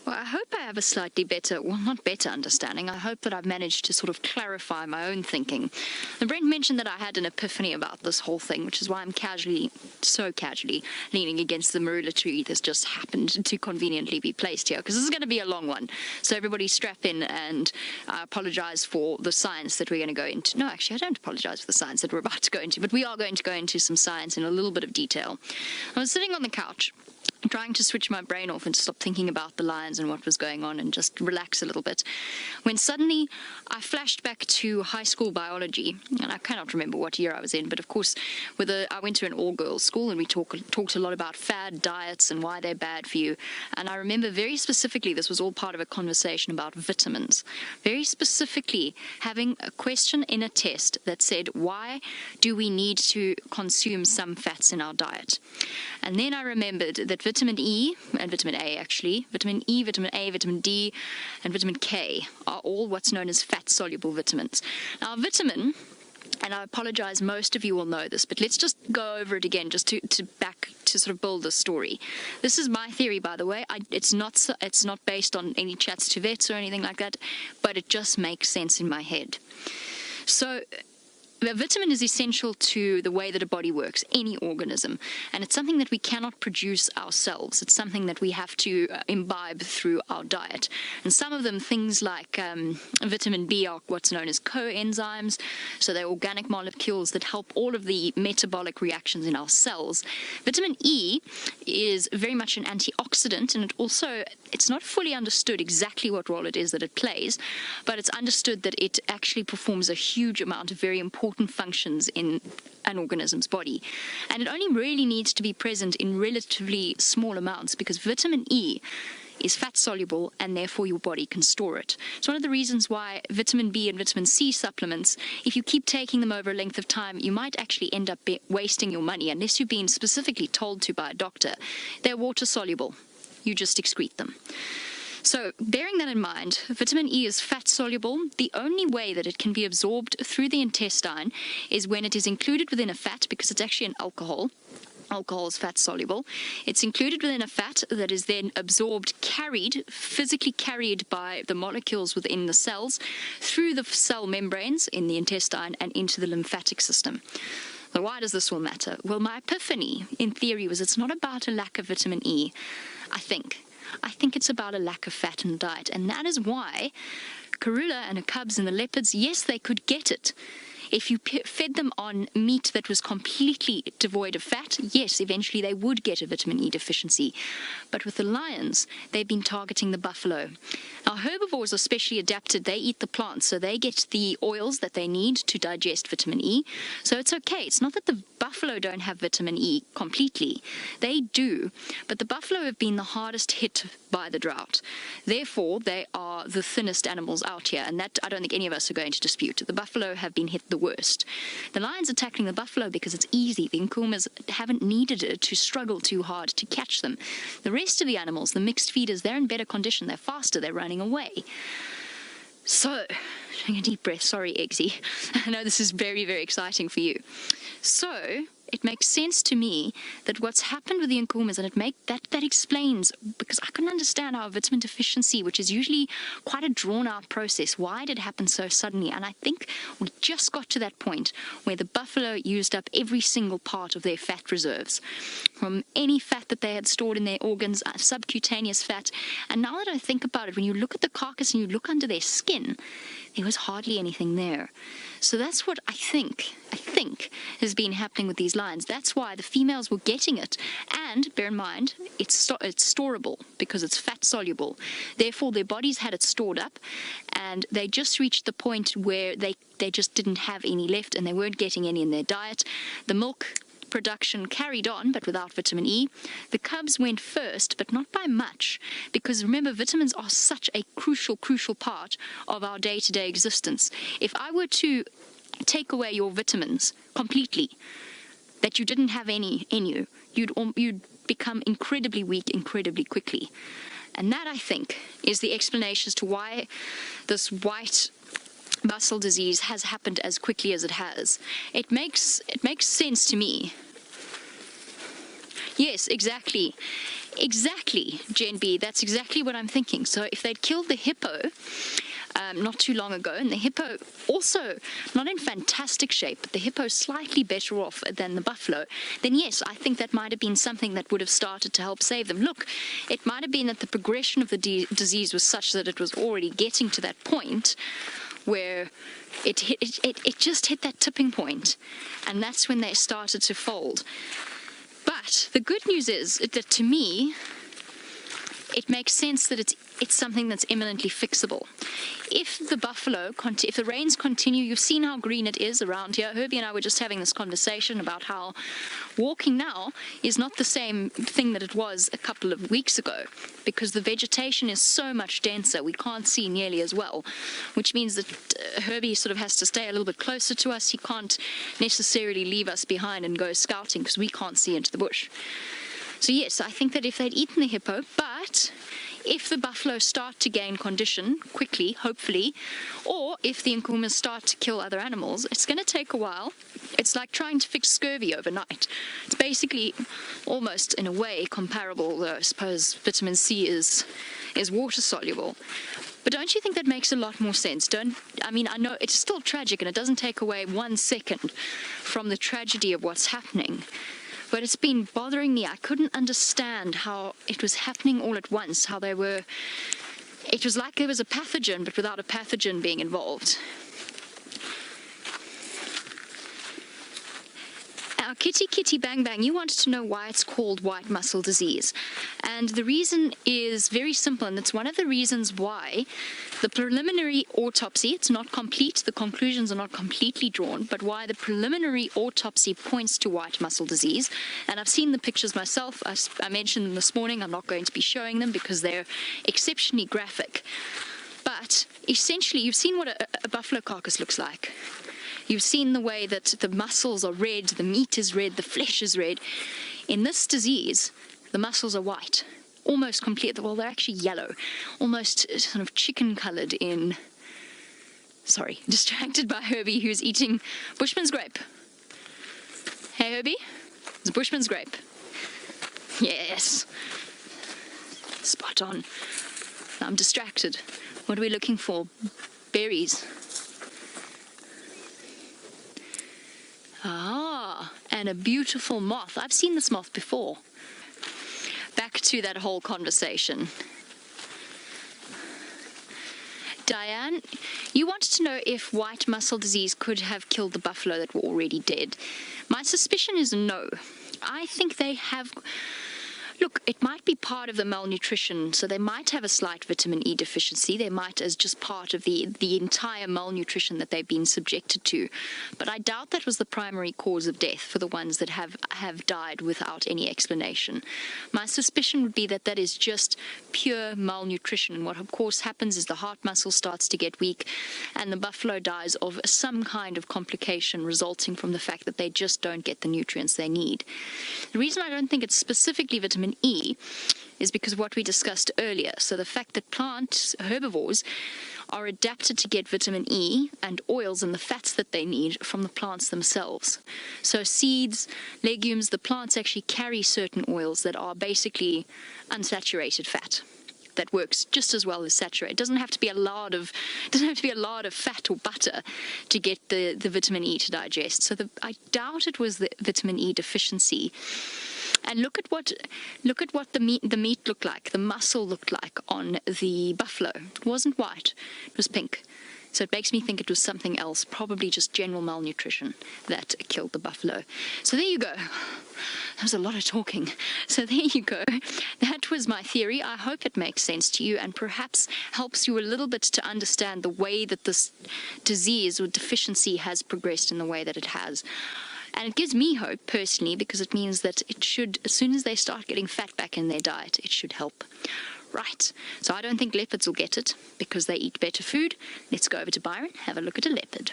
Well, I hope I have a slightly better, well, not better understanding. I hope that I've managed to sort of clarify my own thinking. And Brent mentioned that I had an epiphany about this whole thing, which is why I'm so casually, leaning against the marula tree that's just happened to conveniently be placed here, because this is going to be a long one. So everybody strap in, and I apologize for the science that we're going to go into. No, actually, I don't apologize for the science that we're about to go into, but we are going to go into some science in a little bit of detail. I was sitting on the couch, trying to switch my brain off and stop thinking about the lions and what was going on and just relax a little bit, when suddenly I flashed back to high school biology, and I cannot remember what year I was in, but of course I went to an all-girls school, and we talked a lot about fad diets and why they're bad for you. And I remember very specifically, this was all part of a conversation about vitamins, very specifically having a question in a test that said, why do we need to consume some fats in our diet? And then I remembered that vitamin E, and vitamin A actually, vitamin E, vitamin A, vitamin D, and vitamin K are all what's known as fat-soluble vitamins. Now, vitamin, and I apologize, most of you will know this, but let's just go over it again just to sort of build a story. This is my theory, by the way. It's not based on any chats to vets or anything like that, but it just makes sense in my head. So a vitamin is essential to the way that a body works, any organism, and it's something that we cannot produce ourselves. It's something that we have to imbibe through our diet. And some of them, things like vitamin B, are what's known as coenzymes, so they're organic molecules that help all of the metabolic reactions in our cells. Vitamin E is very much an antioxidant, and it's not fully understood exactly what role it is that it plays, but it's understood that it actually performs a huge amount of very important functions in an organism's body. And it only really needs to be present in relatively small amounts, because vitamin E is fat soluble, and therefore your body can store it. It's one of the reasons why vitamin B and vitamin C supplements, if you keep taking them over a length of time, you might actually end up wasting your money unless you've been specifically told to by a doctor. They're water soluble. You just excrete them. So, bearing that in mind, vitamin E is fat-soluble. The only way that it can be absorbed through the intestine is when it is included within a fat, because it's actually an alcohol. Alcohol is fat-soluble. It's included within a fat that is then absorbed, physically carried by the molecules within the cells through the cell membranes in the intestine and into the lymphatic system. So why does this all matter? Well, my epiphany, in theory, was it's not about a lack of vitamin E, I think it's about a lack of fat in the diet. And that is why Karula and the cubs and the leopards, yes, they could get it. If you fed them on meat that was completely devoid of fat, yes, eventually they would get a vitamin E deficiency. But with the lions, they've been targeting the buffalo. Now, herbivores are specially adapted. They eat the plants, so they get the oils that they need to digest vitamin E. So it's okay. It's not that the buffalo don't have vitamin E completely. They do. But the buffalo have been the hardest hit by the drought. Therefore, they are the thinnest animals out here, and that I don't think any of us are going to dispute. The buffalo have been hit the worst. The lions are tackling the buffalo because it's easy. The Nkuhumas haven't needed it to struggle too hard to catch them. The rest of the animals, the mixed feeders, they're in better condition. They're faster. They're running away. So, taking a deep breath. Sorry, Eggsy. I know this is very, very exciting for you. So, it makes sense to me that what's happened with the Nkuhumas, and that explains, because I couldn't understand how a vitamin deficiency, which is usually quite a drawn-out process, why did it happen so suddenly? And I think we just got to that point where the buffalo used up every single part of their fat reserves, from any fat that they had stored in their organs, subcutaneous fat. And now that I think about it, when you look at the carcass and you look under their skin, there was hardly anything there. So that's what I think has been happening with these lions. That's why the females were getting it. And bear in mind, it's storable because it's fat soluble. Therefore, their bodies had it stored up, and they just reached the point where they just didn't have any left, and they weren't getting any in their diet. The milk production carried on, but without vitamin E. The cubs went first, but not by much, because remember, vitamins are such a crucial part of our day-to-day existence. If I were to take away your vitamins completely, that you didn't have any in you, you'd become incredibly weak incredibly quickly. And that, I think, is the explanation as to why this white muscle disease has happened as quickly as it has. It makes sense to me. Yes, exactly. Exactly, Gen B. That's exactly what I'm thinking. So if they'd killed the hippo not too long ago, and the hippo also not in fantastic shape, but the hippo slightly better off than the buffalo, then yes, I think that might have been something that would have started to help save them. Look, it might have been that the progression of the disease was such that it was already getting to that point where it just hit that tipping point, and that's when they started to fold. But the good news is that, to me, it makes sense that it's something that's imminently fixable. If the rains continue, you've seen how green it is around here. Herbie and I were just having this conversation about how walking now is not the same thing that it was a couple of weeks ago, because the vegetation is so much denser. We can't see nearly as well, which means that Herbie sort of has to stay a little bit closer to us. He can't necessarily leave us behind and go scouting because we can't see into the bush. So yes, I think that if they'd eaten the hippo, but if the buffalo start to gain condition quickly, hopefully, or if the Nkuhumas start to kill other animals, it's going to take a while. It's like trying to fix scurvy overnight. It's basically almost, in a way, comparable, though I suppose vitamin C is water soluble. But don't you think that makes a lot more sense? I mean, I know it's still tragic, and it doesn't take away 1 second from the tragedy of what's happening. But it's been bothering me. I couldn't understand how it was happening all at once, how it was like there was a pathogen, but without a pathogen being involved. Now, Kitty Bang Bang, you wanted to know why it's called white muscle disease. And the reason is very simple, and it's one of the reasons why the preliminary autopsy, it's not complete, the conclusions are not completely drawn, but why the preliminary autopsy points to white muscle disease. And I've seen the pictures myself. I mentioned them this morning. I'm not going to be showing them because they're exceptionally graphic. But essentially, you've seen what a buffalo carcass looks like. You've seen the way that the muscles are red, the meat is red, the flesh is red. In this disease, the muscles are white, almost complete. Well, they're actually yellow, almost sort of chicken-colored in... Sorry, distracted by Herbie, who's eating Bushman's grape. Hey, Herbie, it's Bushman's grape. Yes. Spot on. I'm distracted. What are we looking for? Berries. Ah, and a beautiful moth. I've seen this moth before. Back to that whole conversation. Diane, you wanted to know if white muscle disease could have killed the buffalo that were already dead. My suspicion is no. I think they have... Look, it might be part of the malnutrition, so they might have a slight vitamin E deficiency. They might, as just part of the entire malnutrition that they've been subjected to. But I doubt that was the primary cause of death for the ones that have died without any explanation. My suspicion would be that that is just pure malnutrition. And what, of course, happens is the heart muscle starts to get weak, and the buffalo dies of some kind of complication resulting from the fact that they just don't get the nutrients they need. The reason I don't think it's specifically vitamin E is because of what we discussed earlier. So the fact that plant herbivores are adapted to get vitamin E and oils and the fats that they need from the plants themselves. So seeds, legumes, the plants actually carry certain oils that are basically unsaturated fat. That works just as well as saturated. It doesn't have to be a lard of fat or butter to get the vitamin E to digest. So I doubt it was the vitamin E deficiency. And look at what the meat looked like, the muscle looked like on the buffalo. It wasn't white, it was pink. So it makes me think it was something else, probably just general malnutrition that killed the buffalo. So there you go. That was a lot of talking. So there you go. That was my theory. I hope it makes sense to you and perhaps helps you a little bit to understand the way that this disease or deficiency has progressed in the way that it has. And it gives me hope, personally, because it means that it should, as soon as they start getting fat back in their diet, it should help. Right, so I don't think leopards will get it because they eat better food. Let's go over to Byron, have a look at a leopard.